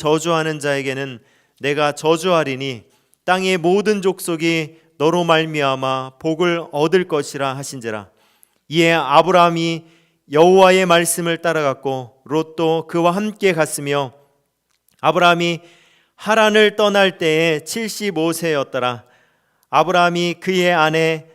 저주하는 자에게는 내가 저주하리니 땅의 모든 족속이 너로 말미암아 복을 얻을 것이라 하신지라. 이에 아브라함이 여호와의 말씀을 따라갔고 롯도 그와 함께 갔으며 아브라함이 하란을 떠날 때에 75세였더라. 아브라함이 그의 아내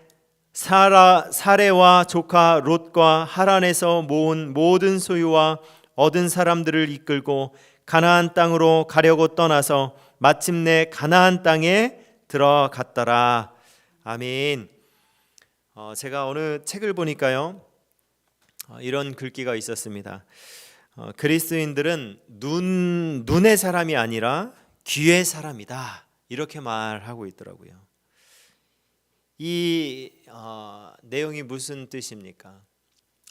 사레와 조카 롯과 하란에서 모은 모든 소유와 얻은 사람들을 이끌고 가나안 땅으로 가려고 떠나서 마침내 가나안 땅에 들어갔더라. 아멘. 제가 어느 책을 보니까요, 이런 글귀가 있었습니다. 그리스도인들은 눈의 사람이 아니라 귀의 사람이다, 이렇게 말하고 있더라고요. 이 내용이 무슨 뜻입니까?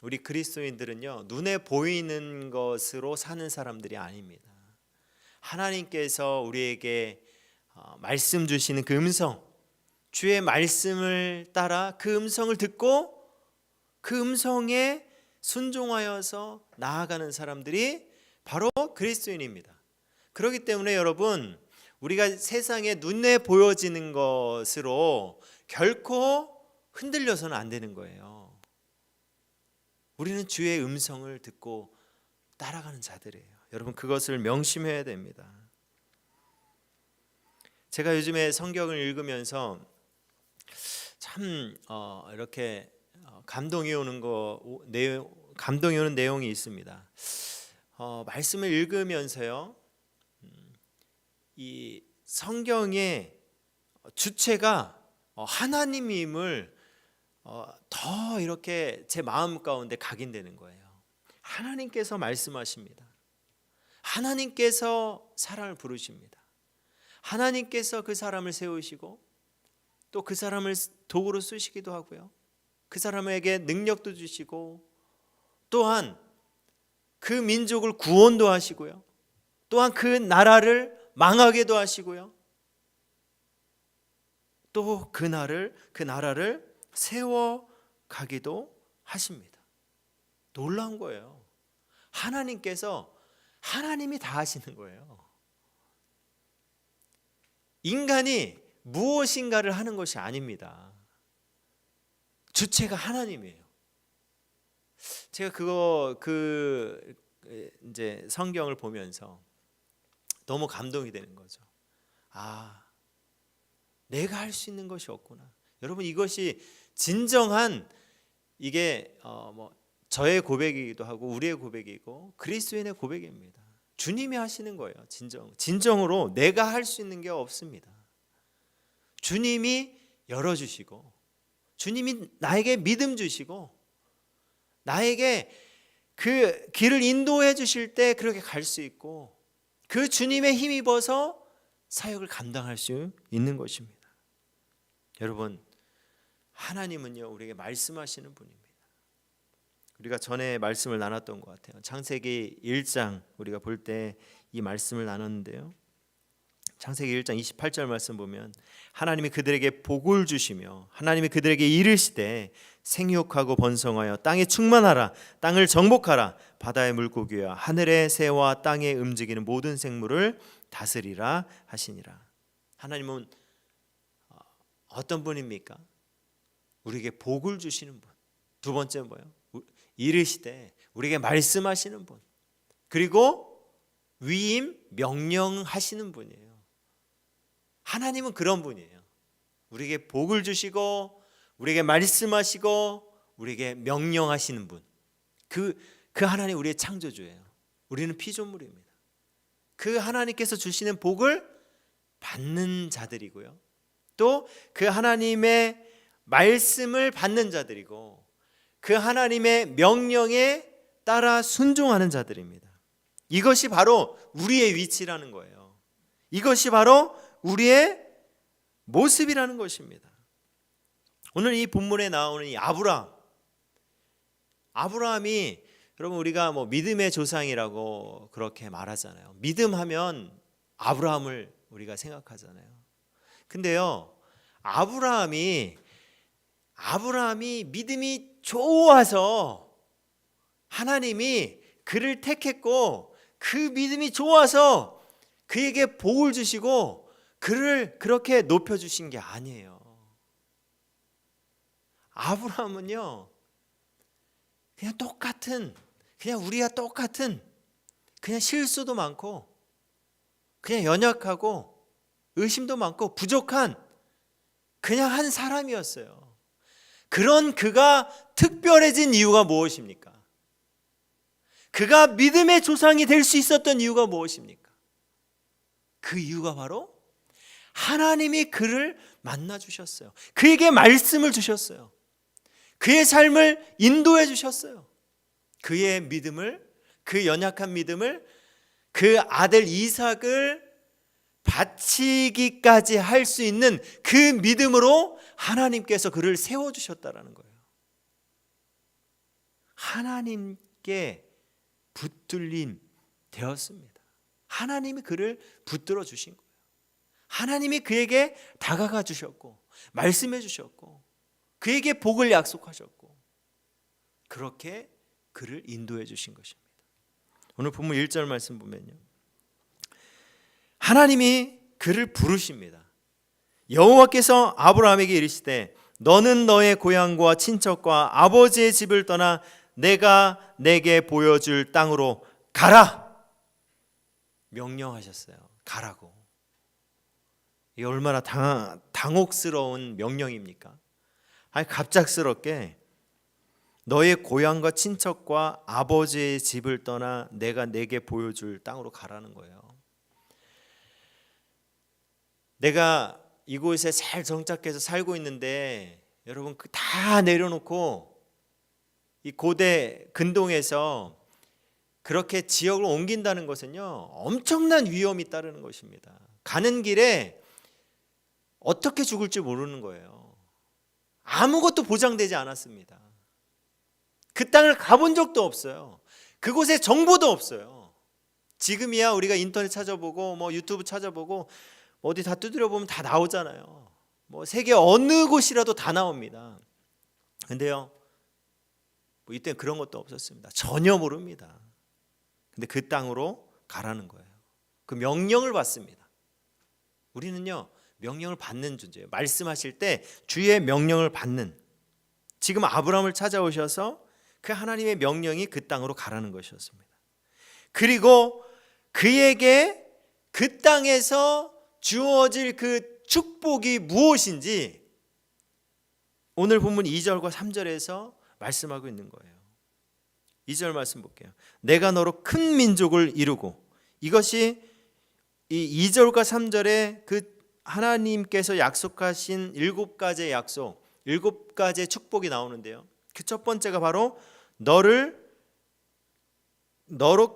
우리 그리스도인들은요, 눈에 보이는 것으로 사는 사람들이 아닙니다. 하나님께서 우리에게 말씀 주시는 그 음성, 주의 말씀을 따라 그 음성을 듣고 그 음성에 순종하여서 나아가는 사람들이 바로 그리스도인입니다. 그렇기 때문에 여러분, 우리가 세상에 눈에 보여지는 것으로 결코 흔들려서는 안 되는 거예요. 우리는 주의 음성을 듣고 따라가는 자들이에요. 여러분, 그것을 명심해야 됩니다. 제가 요즘에 성경을 읽으면서 참 이렇게 감동이 오는 내용이 있습니다. 말씀을 읽으면서요, 이 성경의 주체가 하나님임을 더 이렇게 제 마음 가운데 각인되는 거예요. 하나님께서 말씀하십니다. 하나님께서 사람을 부르십니다. 하나님께서 그 사람을 세우시고 또 그 사람을 도구로 쓰시기도 하고요, 그 사람에게 능력도 주시고 또한 그 민족을 구원도 하시고요, 또한 그 나라를 망하게도 하시고요, 또 그 나라를 세워가기도 하십니다. 놀라운 거예요. 하나님이 다 하시는 거예요. 인간이 무엇인가를 하는 것이 아닙니다. 주체가 하나님이에요. 제가 이제 성경을 보면서 너무 감동이 되는 거죠. 내가 할 수 있는 것이 없구나. 여러분, 이것이 진정한 이게 저의 고백이기도 하고 우리의 고백이고 그리스도인의 고백입니다. 주님이 하시는 거예요. 진정으로 내가 할 수 있는 게 없습니다. 주님이 열어주시고 주님이 나에게 믿음 주시고 나에게 그 길을 인도해 주실 때 그렇게 갈 수 있고 그 주님의 힘입어서 사역을 감당할 수 있는 것입니다. 여러분, 하나님은요, 우리에게 말씀하시는 분입니다. 우리가 전에 말씀을 나눴던 것 같아요. 창세기 1장 우리가 볼 때 이 말씀을 나눴는데요, 창세기 1장 28절 말씀 보면 하나님이 그들에게 복을 주시며 하나님이 그들에게 이르시되 생육하고 번성하여 땅에 충만하라, 땅을 정복하라, 바다의 물고기와 하늘의 새와 땅에 움직이는 모든 생물을 다스리라 하시니라. 하나님은 어떤 분입니까? 우리에게 복을 주시는 분. 두 번째 뭐예요? 이르시되 우리에게 말씀하시는 분. 그리고 위임 명령하시는 분이에요. 하나님은 그런 분이에요. 우리에게 복을 주시고 우리에게 말씀하시고 우리에게 명령하시는 분. 그 하나님 우리의 창조주예요. 우리는 피조물입니다. 그 하나님께서 주시는 복을 받는 자들이고요, 또 그 하나님의 말씀을 받는 자들이고 그 하나님의 명령에 따라 순종하는 자들입니다. 이것이 바로 우리의 위치라는 거예요. 이것이 바로 우리의 모습이라는 것입니다. 오늘 이 본문에 나오는 이 아브라함이 여러분, 우리가 믿음의 조상이라고 그렇게 말하잖아요. 믿음하면 아브라함을 우리가 생각하잖아요. 근데요, 아브라함이 믿음이 좋아서 하나님이 그를 택했고 그 믿음이 좋아서 그에게 복을 주시고 그를 그렇게 높여주신 게 아니에요. 아브라함은요, 그냥 똑같은, 그냥 우리와 똑같은, 그냥 실수도 많고 그냥 연약하고 의심도 많고 부족한 그냥 한 사람이었어요. 그런 그가 특별해진 이유가 무엇입니까? 그가 믿음의 조상이 될 수 있었던 이유가 무엇입니까? 그 이유가 바로 하나님이 그를 만나 주셨어요. 그에게 말씀을 주셨어요. 그의 삶을 인도해 주셨어요. 그의 믿음을, 그 연약한 믿음을, 그 아들 이삭을 바치기까지 할 수 있는 그 믿음으로 하나님께서 그를 세워주셨다라는 거예요. 하나님께 붙들림 되었습니다. 하나님이 그를 붙들어 주신 거예요. 하나님이 그에게 다가가 주셨고 말씀해 주셨고 그에게 복을 약속하셨고 그렇게 그를 인도해 주신 것입니다. 오늘 본문 1절 말씀 보면요, 하나님이 그를 부르십니다. 여호와께서 아브라함에게 이르시되 너는 너의 고향과 친척과 아버지의 집을 떠나 내가 내게 보여줄 땅으로 가라. 명령하셨어요. 가라고. 이게 얼마나 당혹스러운 명령입니까? 아니, 갑작스럽게 너의 고향과 친척과 아버지의 집을 떠나 내가 내게 보여줄 땅으로 가라는 거예요. 내가 이곳에 잘 정착해서 살고 있는데 여러분 다 내려놓고 이 고대 근동에서 그렇게 지역을 옮긴다는 것은요, 엄청난 위험이 따르는 것입니다. 가는 길에 어떻게 죽을지 모르는 거예요. 아무것도 보장되지 않았습니다. 그 땅을 가본 적도 없어요. 그곳에 정보도 없어요. 지금이야 우리가 인터넷 찾아보고 뭐 유튜브 찾아보고 어디 다 두드려 보면 다 나오잖아요. 뭐 세계 어느 곳이라도 다 나옵니다. 근데요, 뭐 이때 그런 것도 없었습니다. 전혀 모릅니다. 근데 그 땅으로 가라는 거예요. 그 명령을 받습니다. 우리는요, 명령을 받는 존재예요. 말씀하실 때 주의 명령을 받는. 지금 아브라함을 찾아오셔서 그 하나님의 명령이 그 땅으로 가라는 것이었습니다. 그리고 그에게 그 땅에서 주어질 그 축복이 무엇인지 오늘 본문 2절과 3절에서 말씀하고 있는 거예요. 2절 말씀 볼게요. 내가 너로 큰 민족을 이루고, 이것이 이 2절과 3절에 그 하나님께서 약속하신 7가지의 약속, 7가지의 축복이 나오는데요, 그 첫 번째가 바로 너로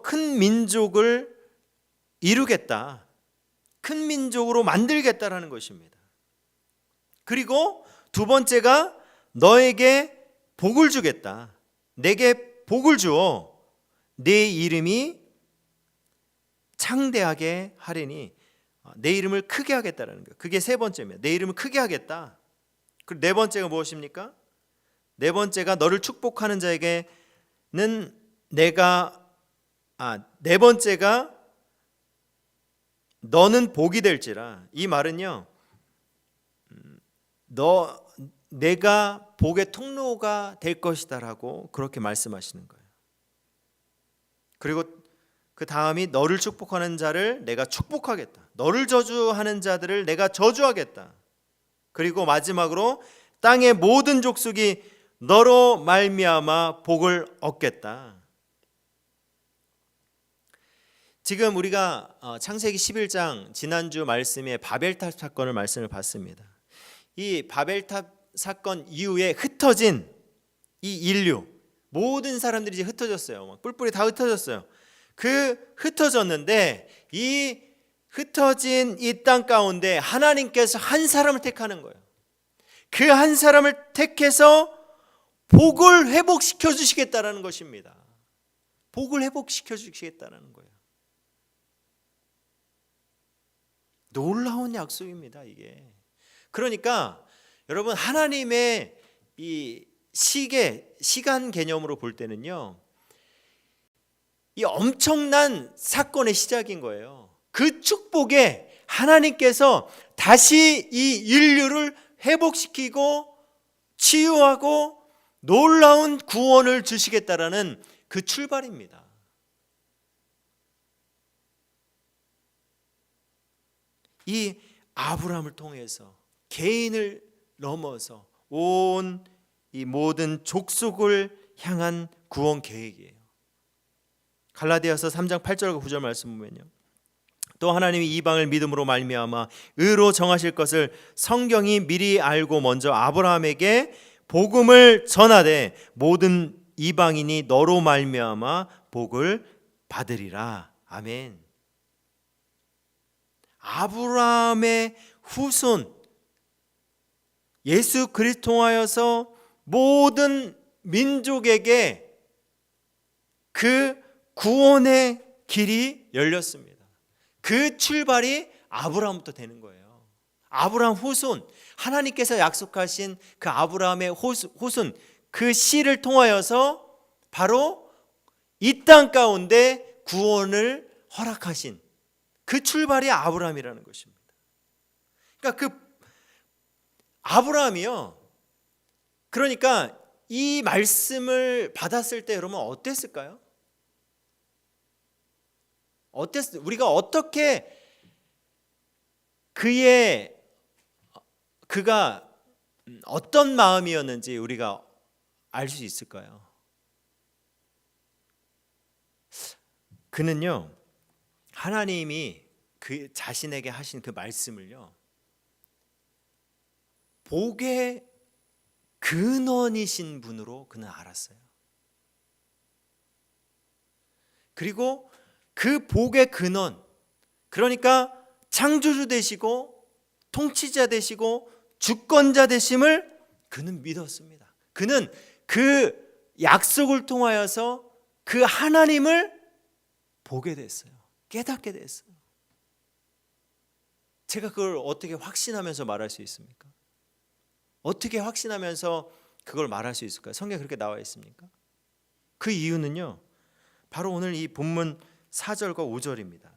큰 민족을 이루겠다, 큰 민족으로 만들겠다라는 것입니다. 그리고 두 번째가 너에게 복을 주겠다. 내게 복을 주어 내 이름이 창대하게 하리니, 내 이름을 크게 하겠다라는 거예요. 그게 세 번째입니다. 내 이름을 크게 하겠다. 그리고 네 번째가 무엇입니까? 네 번째가 너를 축복하는 자에게는 네 번째가 너는 복이 될지라. 이 말은요, 내가 복의 통로가 될 것이다라고 그렇게 말씀하시는 거예요. 그리고 그 다음이 너를 축복하는 자를 내가 축복하겠다. 너를 저주하는 자들을 내가 저주하겠다. 그리고 마지막으로 땅의 모든 족속이 너로 말미암아 복을 얻겠다. 지금 우리가 창세기 11장 지난주 말씀에 바벨탑 사건을 말씀을 봤습니다. 이 바벨탑 사건 이후에 흩어진 이 인류, 모든 사람들이 이제 흩어졌어요. 뿔뿔이 다 흩어졌어요. 그 흩어졌는데 이 흩어진 이 땅 가운데 하나님께서 한 사람을 택하는 거예요. 그 한 사람을 택해서 복을 회복시켜 주시겠다라는 것입니다. 복을 회복시켜 주시겠다라는 거예요. 놀라운 약속입니다, 이게. 그러니까 여러분, 하나님의 이 시간 개념으로 볼 때는요, 이 엄청난 사건의 시작인 거예요. 그 축복에 하나님께서 다시 이 인류를 회복시키고 치유하고 놀라운 구원을 주시겠다라는 그 출발입니다. 이 아브라함을 통해서 개인을 넘어서 온 이 모든 족속을 향한 구원 계획이에요. 갈라디아서 3장 8절과 9절 말씀 보면요, 또 하나님이 이방을 믿음으로 말미암아 의로 정하실 것을 성경이 미리 알고 먼저 아브라함에게 복음을 전하되 모든 이방인이 너로 말미암아 복을 받으리라. 아멘. 아브라함의 후손 예수 그리스도 통하여서 모든 민족에게 그 구원의 길이 열렸습니다. 그 출발이 아브라함부터 되는 거예요. 아브라함 후손, 하나님께서 약속하신 그 아브라함의 후손, 그 씨를 통하여서 바로 이 땅 가운데 구원을 허락하신 그 출발이 아브라함이라는 것입니다. 그러니까 그 아브라함이요, 그러니까 이 말씀을 받았을 때 여러분 어땠을까요? 우리가 어떻게 그가 어떤 마음이었는지 우리가 알 수 있을까요? 그는요, 하나님이 그 자신에게 하신 그 말씀을요, 복의 근원이신 분으로 그는 알았어요. 그리고 그 복의 근원, 그러니까 창조주 되시고 통치자 되시고 주권자 되심을 그는 믿었습니다. 그는 그 약속을 통하여서 그 하나님을 보게 됐어요. 깨닫게 됐어요. 제가 그걸 어떻게 확신하면서 말할 수 있습니까? 어떻게 확신하면서 그걸 말할 수 있을까요? 성경에 그렇게 나와 있습니까? 그 이유는요, 바로 오늘 이 본문 4절과 5절입니다.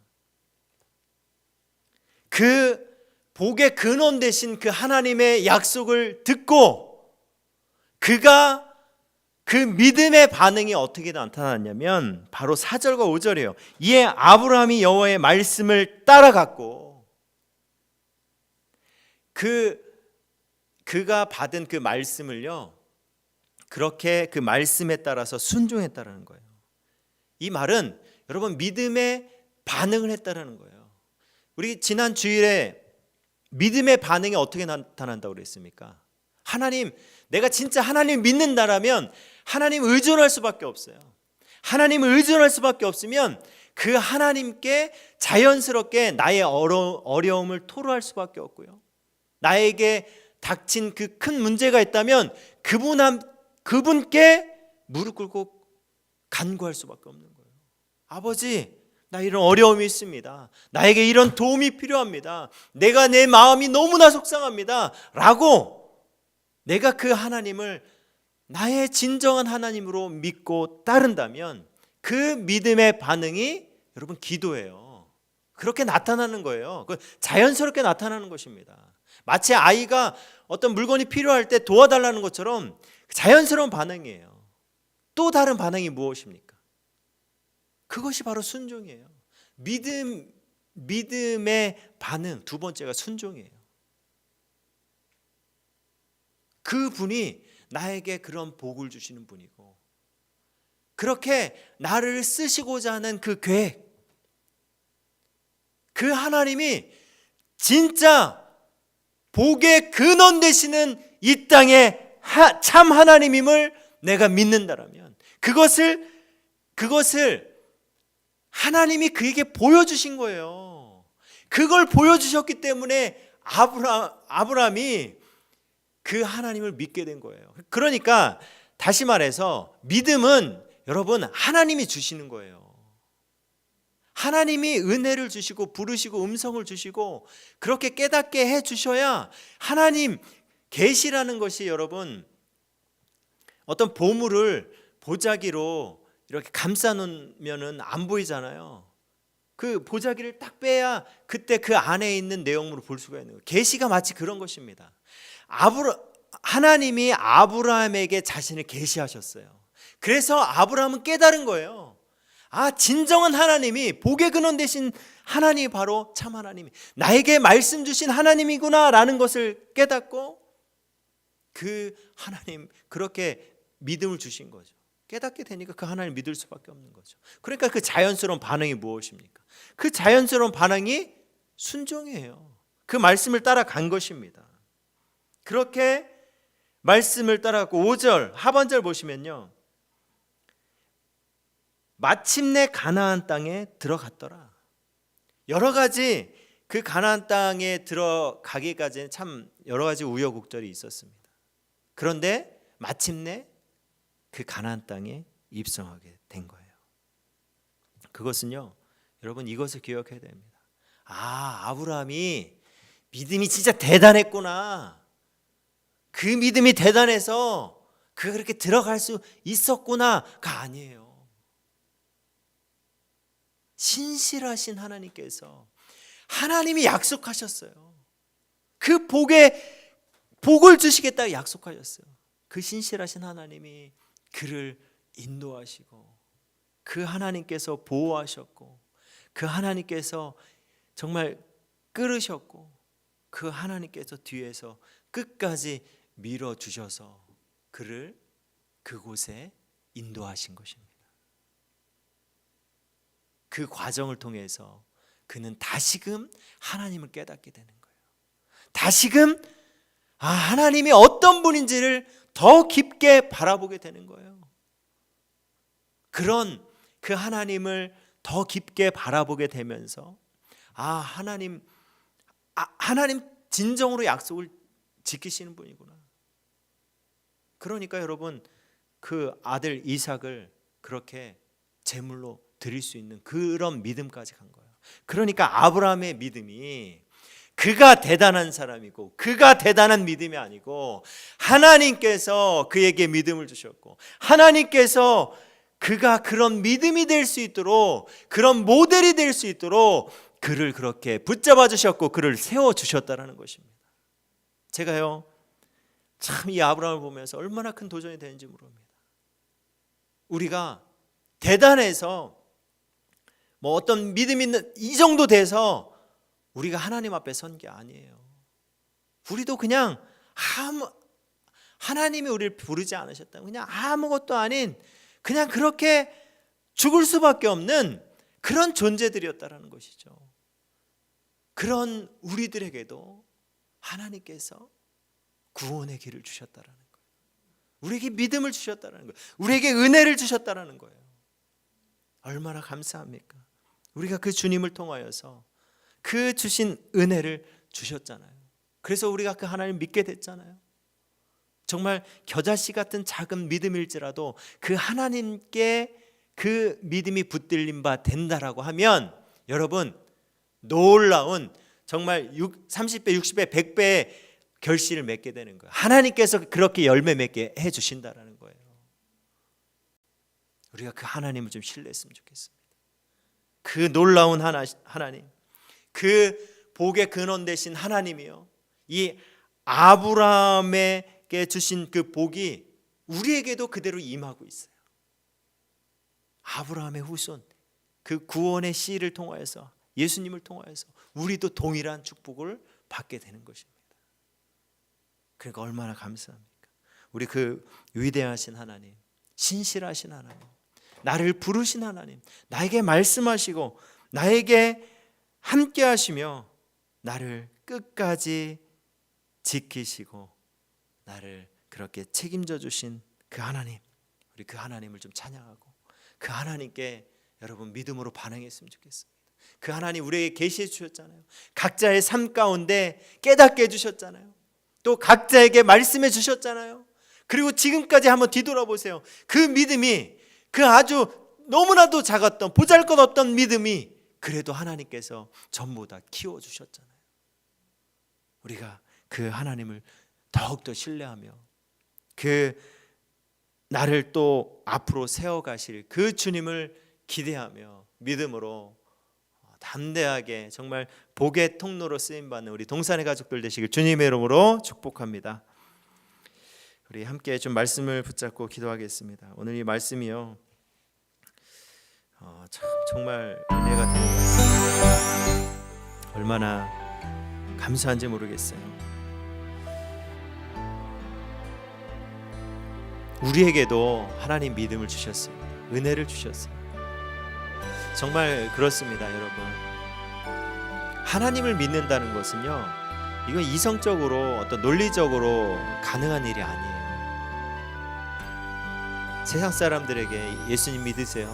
그 복의 근원 되신 그 하나님의 약속을 듣고 그가 그 믿음의 반응이 어떻게 나타났냐면 바로 4절과 5절이에요. 이에 아브라함이 여호와의 말씀을 따라갔고 그가 받은 그 말씀을요, 그렇게 그 말씀에 따라서 순종했다라는 거예요. 이 말은 여러분 믿음의 반응을 했다라는 거예요. 우리 지난 주일에 믿음의 반응이 어떻게 나타난다고 그랬습니까? 하나님, 내가 진짜 하나님 믿는다라면 하나님 의존할 수밖에 없어요. 하나님을 의존할 수밖에 없으면 그 하나님께 자연스럽게 나의 어려움을 토로할 수밖에 없고요, 나에게 닥친 그 큰 문제가 있다면 그분께 무릎 꿇고 간구할 수밖에 없는 거예요. 아버지, 나 이런 어려움이 있습니다. 나에게 이런 도움이 필요합니다. 내 마음이 너무나 속상합니다. 라고 내가 그 하나님을 나의 진정한 하나님으로 믿고 따른다면 그 믿음의 반응이 여러분 기도예요. 그렇게 나타나는 거예요. 자연스럽게 나타나는 것입니다. 마치 아이가 어떤 물건이 필요할 때 도와달라는 것처럼 자연스러운 반응이에요. 또 다른 반응이 무엇입니까? 그것이 바로 순종이에요. 믿음의 반응, 두 번째가 순종이에요. 그분이 나에게 그런 복을 주시는 분이고 그렇게 나를 쓰시고자 하는 그 계획, 그 하나님이 진짜 복의 근원 되시는 이 땅의 참 하나님임을 내가 믿는다라면 그것을 하나님이 그에게 보여주신 거예요. 그걸 보여주셨기 때문에 아브라함이 그 하나님을 믿게 된 거예요. 그러니까 다시 말해서 믿음은 여러분 하나님이 주시는 거예요. 하나님이 은혜를 주시고 부르시고 음성을 주시고 그렇게 깨닫게 해 주셔야 하나님 계시라는 것이 여러분 어떤 보물을 보자기로 이렇게 감싸 놓으면은 안 보이잖아요. 그 보자기를 딱 빼야 그때 그 안에 있는 내용물을 볼 수가 있는 거예요. 계시가 마치 그런 것입니다. 하나님이 아브라함에게 자신을 계시하셨어요. 그래서 아브라함은 깨달은 거예요. 진정한 하나님이, 복의 근원 되신 하나님이 바로 참 하나님이, 나에게 말씀 주신 하나님이구나 라는 것을 깨닫고 그 하나님, 그렇게 믿음을 주신 거죠. 깨닫게 되니까 그 하나님을 믿을 수밖에 없는 거죠. 그러니까 그 자연스러운 반응이 무엇입니까? 그 자연스러운 반응이 순종이에요. 그 말씀을 따라간 것입니다. 그렇게 말씀을 따라갔고, 5절 하반절 보시면요, 마침내 가나안 땅에 들어갔더라. 여러 가지 그 가나안 땅에 들어가기까지는 참 여러 가지 우여곡절이 있었습니다. 그런데 마침내 그 가나안 땅에 입성하게 된 거예요. 그것은요, 여러분 이것을 기억해야 됩니다. 아브라함이 믿음이 진짜 대단했구나. 그 믿음이 대단해서 그가 그렇게 들어갈 수 있었구나가 아니에요. 신실하신 하나님께서, 하나님이 약속하셨어요. 그 복을 주시겠다고 약속하셨어요. 그 신실하신 하나님이 그를 인도하시고, 그 하나님께서 보호하셨고, 그 하나님께서 정말 끌으셨고, 그 하나님께서 뒤에서 끝까지 밀어주셔서 그를 그곳에 인도하신 것입니다. 그 과정을 통해서 그는 다시금 하나님을 깨닫게 되는 거예요. 다시금 하나님이 어떤 분인지를 더 깊게 바라보게 되는 거예요. 그런 그 하나님을 더 깊게 바라보게 되면서 하나님 진정으로 약속을 지키시는 분이구나. 그러니까 여러분, 그 아들 이삭을 그렇게 제물로 드릴 수 있는 그런 믿음까지 간 거예요. 그러니까 아브라함의 믿음이 그가 대단한 사람이고 그가 대단한 믿음이 아니고, 하나님께서 그에게 믿음을 주셨고, 하나님께서 그가 그런 믿음이 될 수 있도록, 그런 모델이 될 수 있도록 그를 그렇게 붙잡아 주셨고 그를 세워 주셨다라는 것입니다. 제가요, 참 이 아브라함을 보면서 얼마나 큰 도전이 되는지 모릅니다. 우리가 대단해서 어떤 믿음이 있는 이 정도 돼서 우리가 하나님 앞에 선 게 아니에요. 우리도 그냥 하나님이 우리를 부르지 않으셨다, 그냥 아무것도 아닌, 그냥 그렇게 죽을 수밖에 없는 그런 존재들이었다라는 것이죠. 그런 우리들에게도 하나님께서 구원의 길을 주셨다라는 거예요. 우리에게 믿음을 주셨다라는 거예요. 우리에게 은혜를 주셨다라는 거예요. 얼마나 감사합니까? 우리가 그 주님을 통하여서 그 주신 은혜를 주셨잖아요. 그래서 우리가 그 하나님을 믿게 됐잖아요. 정말 겨자씨 같은 작은 믿음일지라도 그 하나님께 그 믿음이 붙들린 바 된다라고 하면, 여러분 놀라운 정말 30배, 60배, 100배의 결실을 맺게 되는 거예요. 하나님께서 그렇게 열매 맺게 해주신다라는 거예요. 우리가 그 하나님을 좀 신뢰했으면 좋겠습니다. 그 놀라운 하나님, 그 복의 근원 되신 하나님이요, 이 아브라함에게 주신 그 복이 우리에게도 그대로 임하고 있어요. 아브라함의 후손, 그 구원의 씨를 통하여서, 예수님을 통하여서 우리도 동일한 축복을 받게 되는 것입니다. 그러니까 얼마나 감사합니까? 우리 그 위대하신 하나님, 신실하신 하나님, 나를 부르신 하나님, 나에게 말씀하시고 나에게 함께 하시며 나를 끝까지 지키시고 나를 그렇게 책임져 주신 그 하나님, 우리 그 하나님을 좀 찬양하고 그 하나님께 여러분 믿음으로 반응했으면 좋겠습니다. 그 하나님 우리에게 계시해 주셨잖아요. 각자의 삶 가운데 깨닫게 해주셨잖아요. 또 각자에게 말씀해 주셨잖아요. 그리고 지금까지 한번 뒤돌아보세요. 그 믿음이, 그 아주 너무나도 작았던 보잘것없던 믿음이 그래도 하나님께서 전부 다 키워주셨잖아요. 우리가 그 하나님을 더욱더 신뢰하며 그 나를 또 앞으로 세워가실 그 주님을 기대하며 믿음으로 담대하게 정말 복의 통로로 쓰임받는 우리 동산의 가족들 되시길 주님의 이름으로 축복합니다. 우리 함께 좀 말씀을 붙잡고 기도하겠습니다. 오늘 이 말씀이요, 정말 은혜가 되는 것 같습니다. 얼마나 감사한지 모르겠어요. 우리에게도 하나님 믿음을 주셨어요. 은혜를 주셨어요. 정말 그렇습니다, 여러분. 하나님을 믿는다는 것은요, 이건 이성적으로 어떤 논리적으로 가능한 일이 아니에요. 세상 사람들에게 예수님 믿으세요,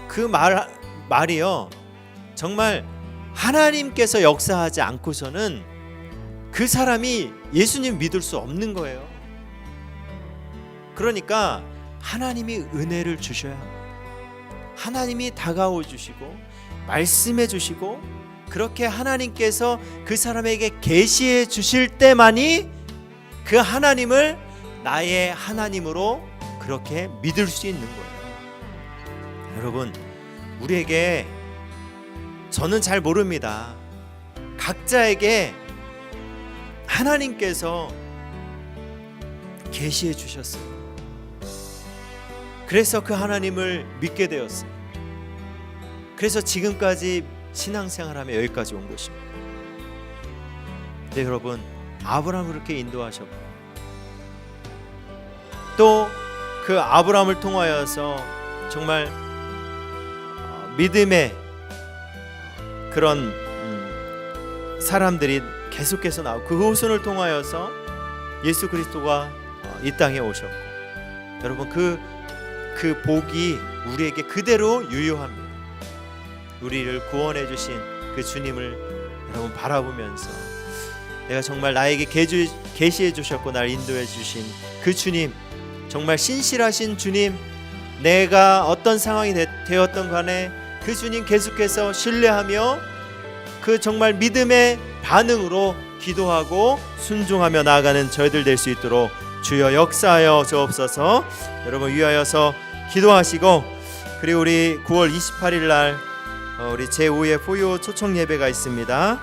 그 말이요, 정말 하나님께서 역사하지 않고서는 그 사람이 예수님 믿을 수 없는 거예요. 그러니까 하나님이 은혜를 주셔야 합니다. 하나님이 다가오 주시고 말씀해 주시고 그렇게 하나님께서 그 사람에게 계시해 주실 때만이 그 하나님을 나의 하나님으로 그렇게 믿을 수 있는 거예요. 여러분, 우리에게, 저는 잘 모릅니다, 각자에게 하나님께서 계시해 주셨어요. 그래서 그 하나님을 믿게 되었어요. 그래서 지금까지 신앙생활하며 여기까지 온 것입니다. 네, 여러분, 아브라함을 그렇게 인도하셨고 또 그 아브라함을 통하여서 정말 믿음의 그런 사람들이 계속해서 나오고 그 후손을 통하여서 예수 그리스도가 이 땅에 오셨고, 여러분, 그 복이 우리에게 그대로 유효합니다. 우리를 구원해 주신 그 주님을 여러분 바라보면서 내가 정말 나에게 계시해 주셨고 나를 인도해 주신 그 주님, 정말 신실하신 주님, 내가 어떤 상황이 되었던 간에 그 주님 계속해서 신뢰하며 그 정말 믿음의 반응으로 기도하고 순종하며 나아가는 저희들 될 수 있도록 주여 역사하여 주옵소서. 여러분 위하여서 기도하시고, 그리고 우리 9월 28일 날 우리 제5회 포요 초청 예배가 있습니다.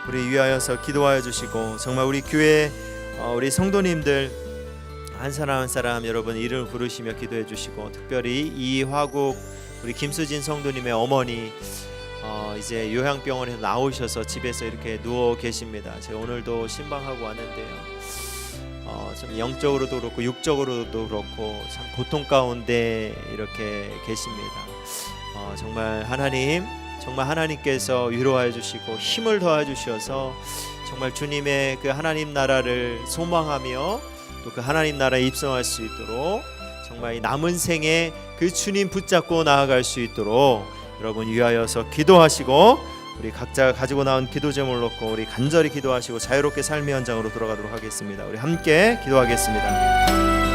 우리 위하여서 기도하여 주시고, 정말 우리 교회 우리 성도님들 한 사람 한 사람 여러분 이름을 부르시며 기도해 주시고, 특별히 이화국 우리 김수진 성도님의 어머니 이제 요양병원에서 나오셔서 집에서 이렇게 누워 계십니다. 제가 오늘도 신방하고 왔는데요, 좀 영적으로도 그렇고 육적으로도 그렇고 참 고통 가운데 이렇게 계십니다. 정말 하나님께서 위로하여 주시고 힘을 더해 주셔서 정말 주님의 그 하나님 나라를 소망하며 또 그 하나님 나라에 입성할 수 있도록 정말 이 남은 생에 그 주님 붙잡고 나아갈 수 있도록 여러분 위하여서 기도하시고, 우리 각자 가지고 나온 기도 제목을 놓고 우리 간절히 기도하시고 자유롭게 삶의 현장으로 돌아가도록 하겠습니다. 우리 함께 기도하겠습니다.